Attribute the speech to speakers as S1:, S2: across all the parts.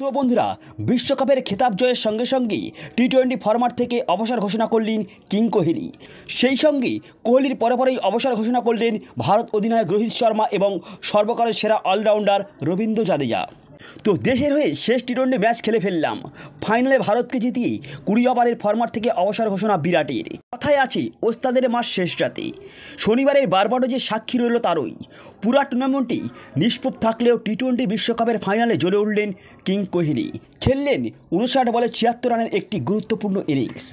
S1: তো বন্ধুরা, বিশ্বকাপের খেতাব জয়ের সঙ্গে সঙ্গে টি-20 ফরম্যাট থেকে অবসর ঘোষণা করলেন কিং কোহলি। সেই সঙ্গে কোহলির পরেই অবসর ঘোষণা করলেন ভারত অধিনায়ক রোহিত শর্মা এবং সর্বকালের সেরা অলরাউন্ডার রবীন্দ্র জাদেজা। তো দেশের হয়ে শেষ টি-20 ম্যাচ খেলে ফেললাম, ফাইনালে ভারতকে জিতিয়ে 20 ওভারের ফরম্যাট থেকে অবসর ঘোষণা বিরাটের। কথায় আছে ওস্তাদের মাস শেষ রাতে। শনিবারের বারবাডোজে সাক্ষী রইল তারই। পুরা টুর্নামেন্টে নিষ্প্রভ থাকলেও টি-20 বিশ্বকাপের ফাইনালে জ্বলে উঠলেন কিং কোহলি। খেললেন 59 বলে 76 রানের একটি গুরুত্বপূর্ণ ইনিংস।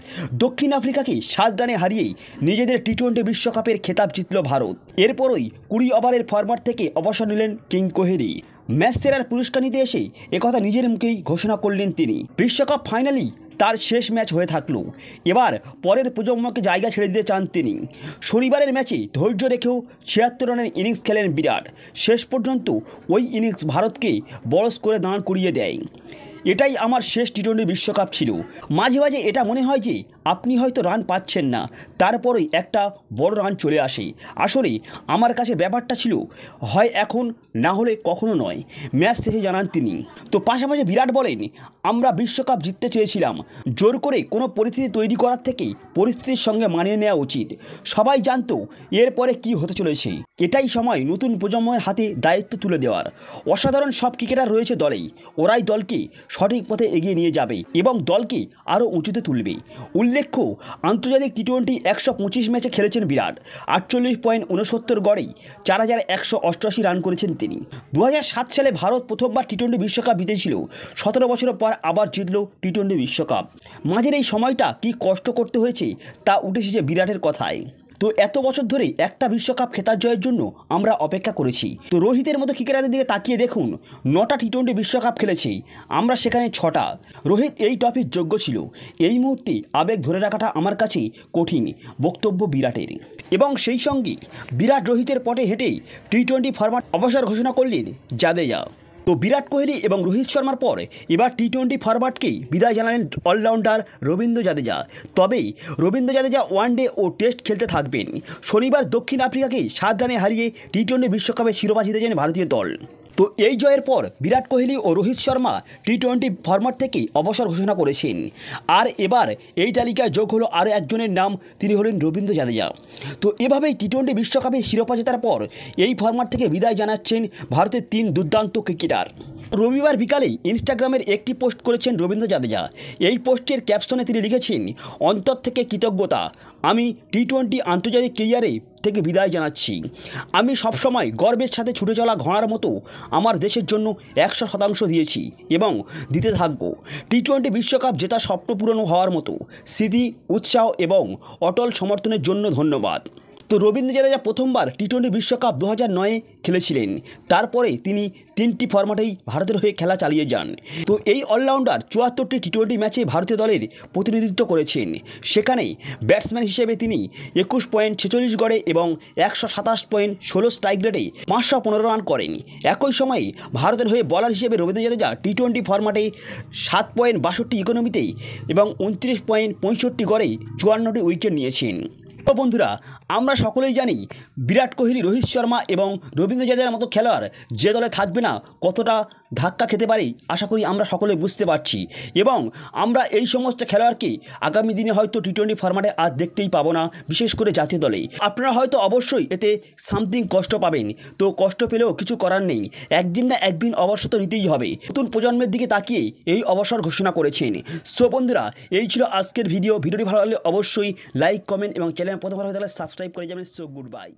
S1: দক্ষিণ আফ্রিকাকে 7 রানে হারিয়েই নিজেদের টি-20 বিশ্বকাপের খেতাব জিতল ভারত। এরপরই 20 ওভারের ফরম্যাট থেকে অবসর নিলেন কিং কোহলি। ম্যাচ সেরার পুরস্কার নিতে এসে একথা নিজের মুখেই ঘোষণা করলেন তিনি। বিশ্বকাপ ফাইনালি তার শেষ ম্যাচ হয়ে থাকলো, এবার পরের প্রজন্মকে জায়গা ছেড়ে দিতে চান তিনি। শনিবারের ম্যাচে ধৈর্য রেখেও 76 রানের ইনিংস খেলেন বিরাট। শেষ পর্যন্ত ওই ইনিংস ভারতকে বড় স্কোরে দাঁড় করিয়ে দেয়। এটাই আমার শেষ টি-20 বিশ্বকাপ ছিল। মাঝে মাঝে এটা মনে হয় যে আপনি হয়তো রান পাচ্ছেন না, তারপরেই একটা বড় রান চলে আসে। আসলে আমার কাছে ব্যাপারটা ছিল হয় এখন, না হলে কখনো নয়, ম্যাচ শেষে জানান তিনি। তো পাশাপাশি বিরাট বলেন, আমরা বিশ্বকাপ জিততে চেয়েছিলাম, জোর করে কোনো পরিস্থিতি তৈরি করার থেকে পরিস্থিতির সঙ্গে মানিয়ে নেওয়া উচিত। সবাই জানতো এরপরে কি হতে চলেছে। এটাই সময় নতুন প্রজন্মের হাতে দায়িত্ব তুলে দেওয়ার। অসাধারণ সব ক্রিকেটার রয়েছে দলেই, ওরাই দলকে সঠিক পথে এগিয়ে নিয়ে যাবে এবং দলকে আরও উঁচুতে তুলবে। উল্লেখ্য, আন্তর্জাতিক টি-20 125 ম্যাচে খেলেছেন বিরাট। 48.69 গড়েই 4188 রান করেছেন তিনি। 2007 সালে ভারত প্রথমবার টি-20 বিশ্বকাপ জিতেছিল। 17 বছর পর আবার জিতল টি-20 বিশ্বকাপ। মাঝের এই সময়টা কি কষ্ট করতে হয়েছে তা উঠে এসেছে বিরাটের কথায়। তো এত বছর ধরে একটা বিশ্বকাপ খেতাব জয়ের জন্য আমরা অপেক্ষা করেছি। তো রোহিতের মতো ক্রিকেটারদের দিকে তাকিয়ে দেখুন, 9টা টি-20 বিশ্বকাপ খেলেছে, আমরা সেখানে 6টা। রোহিত এই ট্রফির যোগ্য ছিল। এই মুহূর্তে আবেগ ধরে রাখাটা আমার কাছে কঠিন, বক্তব্য বিরাটের। এবং সেই সঙ্গে বিরাট রোহিতের পটে হেঁটেই টি-20 ফরম্যাট অবসর ঘোষণা করলেন জাদেজা। তো বিরাট কোহলি এবং রোহিত শর্মার পর এবার টি-20 ফরম্যাটকেই বিদায় জানালেন অলরাউন্ডার রবীন্দ্র জাদেজা। তবে রবীন্দ্র জাদেজা ওয়ানডে ও টেস্ট খেলতে থাকবেন। শনিবার দক্ষিণ আফ্রিকাকে 7 রানে হারিয়ে টি-20 বিশ্বকাপে শিরোপা জিতেছেন ভারতীয় দল। তো এই জয়ের পর বিরাট কোহলি ও রোহিত শর্মা টি-20 ফরম্যাট থেকেই অবসর ঘোষণা করেছেন। আর এবার এই তালিকায় যোগ হলো আরও একজনের নাম, তিনি হলেন রবীন্দ্র জাদেজা। তো এভাবেই টি-20 বিশ্বকাপে শিরোপা জেতার পর এই ফরম্যাট থেকে বিদায় জানাচ্ছেন ভারতের 3 দুর্দান্ত ক্রিকেটার। রবিবার বিকালেই ইনস্টাগ্রামের একটি পোস্ট করেছেন রবীন্দ্র জাদেজা। এই পোস্টের ক্যাপশনে তিনি লিখেছেন, অন্তর থেকে কৃতজ্ঞতা, আমি টি-20 আন্তর্জাতিক ক্যারিয়ারে থেকে বিদায় জানাচ্ছি। আমি সবসময় গর্বের সাথে ছুটে চলা ঘোড়ার মতো আমার দেশের জন্য 100% দিয়েছি এবং দিতে থাকব। টি-20 বিশ্বকাপ জেতা স্বপ্ন পূরণ হওয়ার মতো স্মৃতি, উৎসাহ এবং অটল সমর্থনের জন্য ধন্যবাদ। তো রবীন্দ্র জাদেজা প্রথমবার টি-20 বিশ্বকাপ 2009-এ খেলেছিলেন। তারপরে তিনি 3টি ফরম্যাটেই ভারতের হয়ে খেলা চালিয়ে যান। তো এই অলরাউন্ডার 74টি টি-20 ম্যাচে ভারতীয় দলের প্রতিনিধিত্ব করেছেন। সেখানে ব্যাটসম্যান হিসেবে তিনি 21.46 গড়ে এবং 127.16 স্ট্রাইক রেটে 515 রান করেন। একই সময়ে ভারতের হয়ে বলার হিসেবে রবীন্দ্র জাদেজা টি-20 ফরম্যাটে 7.62 ইকোনমিতে এবং 29.65 গড়ে 54টি উইকেট নিয়েছেন। তো বন্ধুরা, আমরা সকলেই জানি বিরাট কোহলি, রোহিত শর্মা এবং রবীন্দ্র জাদেজার মতো খেলোয়াড় যে দলে থাকবে না কতটা ধাক্কা খেতে পারে আশা করি আমরা সকলে বুঝতে পারছি। এবং আমরা এই সমস্ত খেলোয়াড়কে আগামী দিনে হয়তো টি-20 ফরম্যাটে আর দেখতেই পাবো না, বিশেষ করে জাতীয় দলে। আপনারা হয়তো অবশ্যই এতে সামথিং কষ্ট পাবেন। তো কষ্ট পেলেও কিছু করার নেই, একদিন না একদিন অবসর তো নিতেই হবে। নতুন প্রজন্মের দিকে তাকিয়ে এই অবসর ঘোষণা করেছেন। সো বন্ধুরা, এই ছিল আজকের ভিডিওটি ভালো লাগলে অবশ্যই লাইক, কমেন্ট এবং চ্যানেল প্রথমবার হয়ে তাহলে সাবস্ক্রাইব করে যাবেন। So good bye.